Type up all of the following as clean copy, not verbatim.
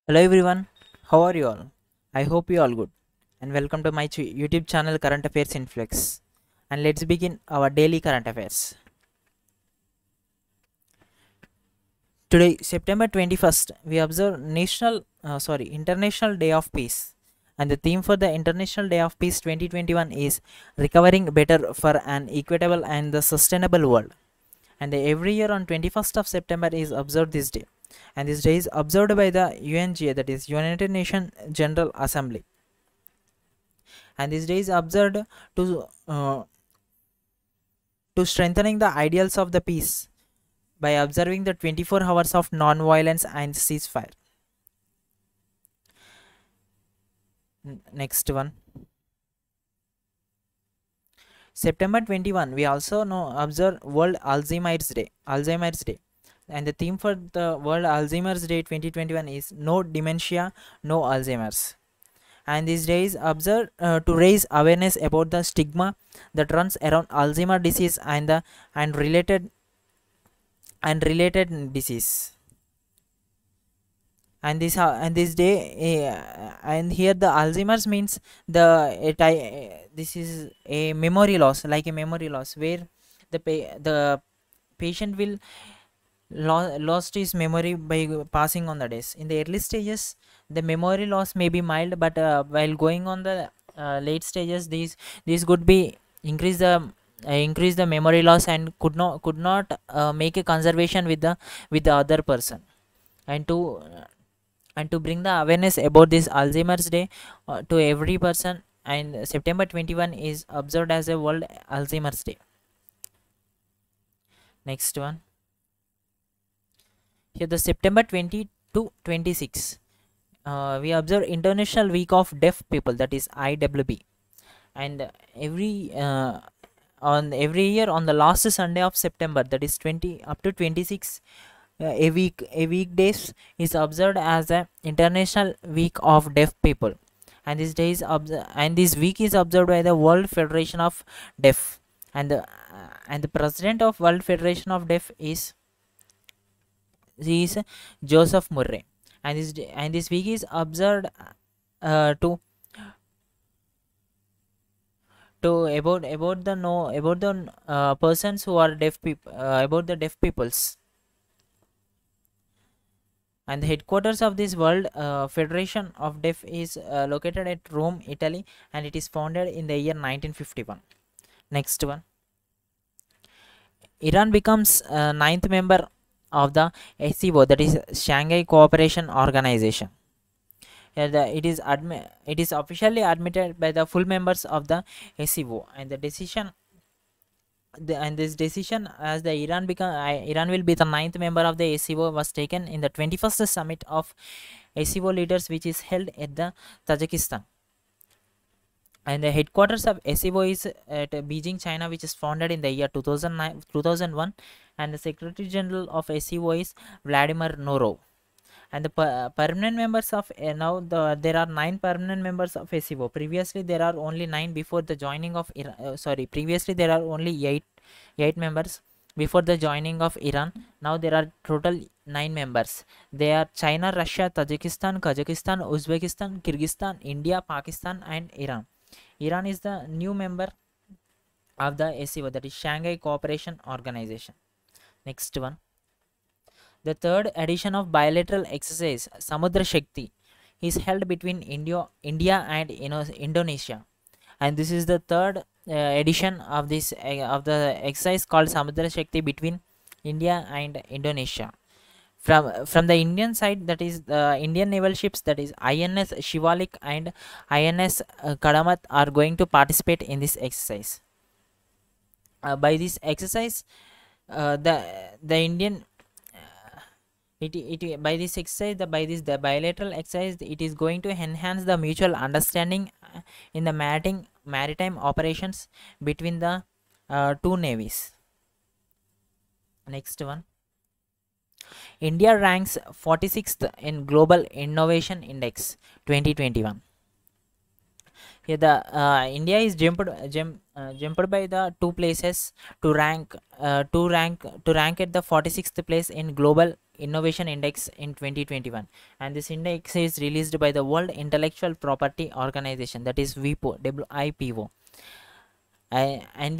Hello everyone, how are you all? I hope you all good and welcome to my YouTube channel Current Affairs in Flex. And let's begin our daily current affairs. Today, September 21st, we observe International Day of Peace. And the theme for the International Day of Peace 2021 is Recovering Better for an Equitable and the Sustainable World. And every year on 21st of September is observed this day. And this day is observed by the UNGA, that is United Nations General Assembly. And this day is observed to strengthening the ideals of the peace by observing the 24 hours of non-violence and ceasefire. Next one, September 21, we also know observe World Alzheimer's Day. And the theme for the World Alzheimer's Day 2021 is No Dementia, No Alzheimer's. And these days observed to raise awareness about the stigma that runs around Alzheimer's disease and the related disease. And this day and here the Alzheimer's means this is a memory loss, like a memory loss where the patient will lost his memory by passing on the days. In the early stages the memory loss may be mild, but while going on the late stages these could be increase the memory loss and could not make a conservation with the other person. And to bring the awareness about this Alzheimer's Day to every person, and September 21 is observed as a World Alzheimer's Day. Next one, here the September 20 to 26 we observe International Week of Deaf People, that is IWB. And every year on the last Sunday of September, that is 20 up to 26, a weekdays is observed as a International Week of Deaf People. And this week is observed by the World Federation of Deaf. And the president of World Federation of Deaf is Joseph Murray. And this week is observed to about the know about the persons who are deaf people, about the deaf peoples. And the headquarters of this World Federation of Deaf is located at Rome, Italy, and it is founded in the year 1951. Next one, Iran becomes ninth member of the SCO, that is Shanghai Cooperation Organization. It is officially admitted by the full members of the SCO, and this decision, as the Iran will be the ninth member of the SCO, was taken in the 21st summit of SCO leaders, which is held at the Tajikistan. And the headquarters of SCO is at Beijing, China, which is founded in the year 2001, and the Secretary General of SCO is Vladimir Norov. And the permanent members of there are 9 permanent members of SCO. Previously there are only 9 before the joining of Iran. Previously there are only 8 members before the joining of Iran. Now there are total 9 members. They are China, Russia, Tajikistan, Kazakhstan, Uzbekistan, Kyrgyzstan, India, Pakistan, and Iran. Iran is the new member of the SCO, that is Shanghai Cooperation Organization. Next one, the third edition of bilateral exercise Samudra Shakti is held between India and Indonesia, and this is the third edition of this of the exercise called Samudra Shakti between India and Indonesia. From the Indian side, that is the Indian naval ships, that is INS Shivalik and INS Kadamat, are going to participate in this exercise. By this exercise, the Indian by this exercise, the bilateral exercise, it is going to enhance the mutual understanding in the maritime operations between the two navies. Next one, India ranks 46th in Global Innovation Index 2021. Here the India is jumped by the 2 places to rank at the 46th place in Global Innovation Index in 2021, and this index is released by the World Intellectual Property Organization, that is WIPO, WIPO. And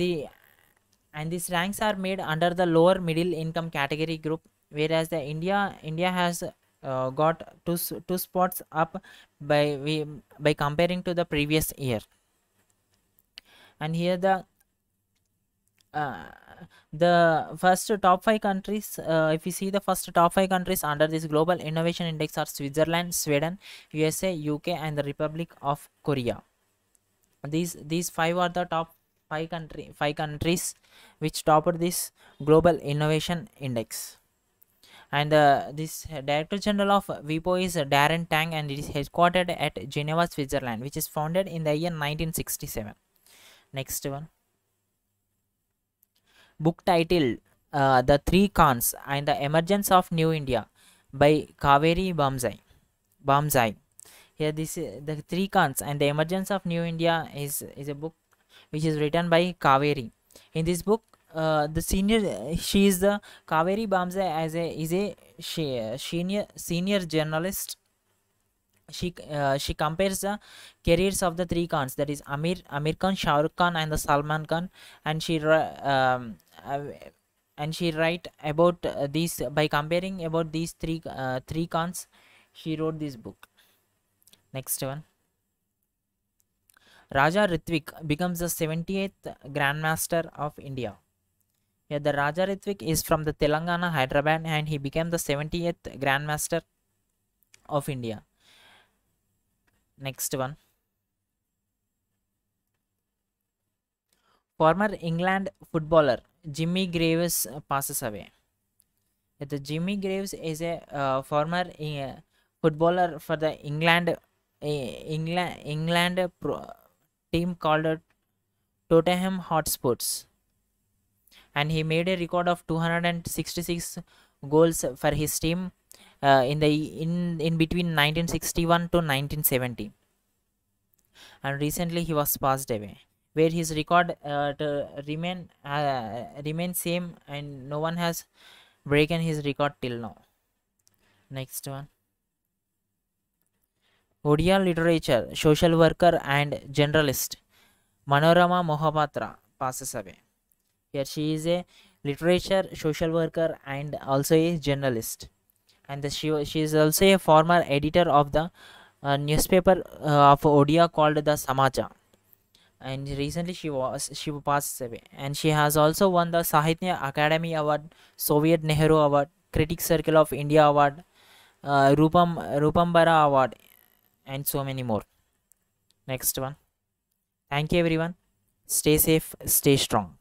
these ranks are made under the lower middle income category group, whereas the India has got two spots up by comparing to the previous year. And here uh, the first top 5 countries, if you see the first top 5 countries under this global innovation index are Switzerland, Sweden, USA, UK, and the Republic of Korea. These five are the top five countries which topped this global innovation index. And this Director General of WIPO is Darren Tang, and it is headquartered at Geneva, Switzerland, which is founded in the year 1967. Next one. Book titled The Three Khans and the Emergence of New India by Kaveri Bamzai. Here this The Three Khans and the Emergence of New India is a book which is written by Kaveri. In this book, she is the Kaveri Bamzai is a senior journalist. She compares the careers of the three Khans, that is Amir Khan, Shah Rukh Khan, and the Salman Khan, and she write about these by comparing about these three Khans. She wrote this book. Next one. Raja Ritvik becomes the 78th Grandmaster of India. Yeah, the Raja Ritvik is from the Telangana, Hyderabad, and he became the 70th Grandmaster of India. Next one. Former England footballer Jimmy Greaves passes away. The Jimmy Greaves is a former footballer for the England team called Tottenham Hotspurs, and he made a record of 266 goals for his team in between 1961 to 1970, and recently he was passed away, where his record to remain same, and no one has broken his record till now. Next one. Odia literature, social worker and generalist Manorama Mohapatra passes away. Here she is a literature, social worker, and also a journalist, and she is also a former editor of the newspaper of Odia called the Samaja, and recently she passed away. And she has also won the Sahitya Academy Award, Soviet Nehru Award, Critics Circle of India Award, Rupambara Award, and so many more. Next one. Thank you everyone. Stay safe, stay strong.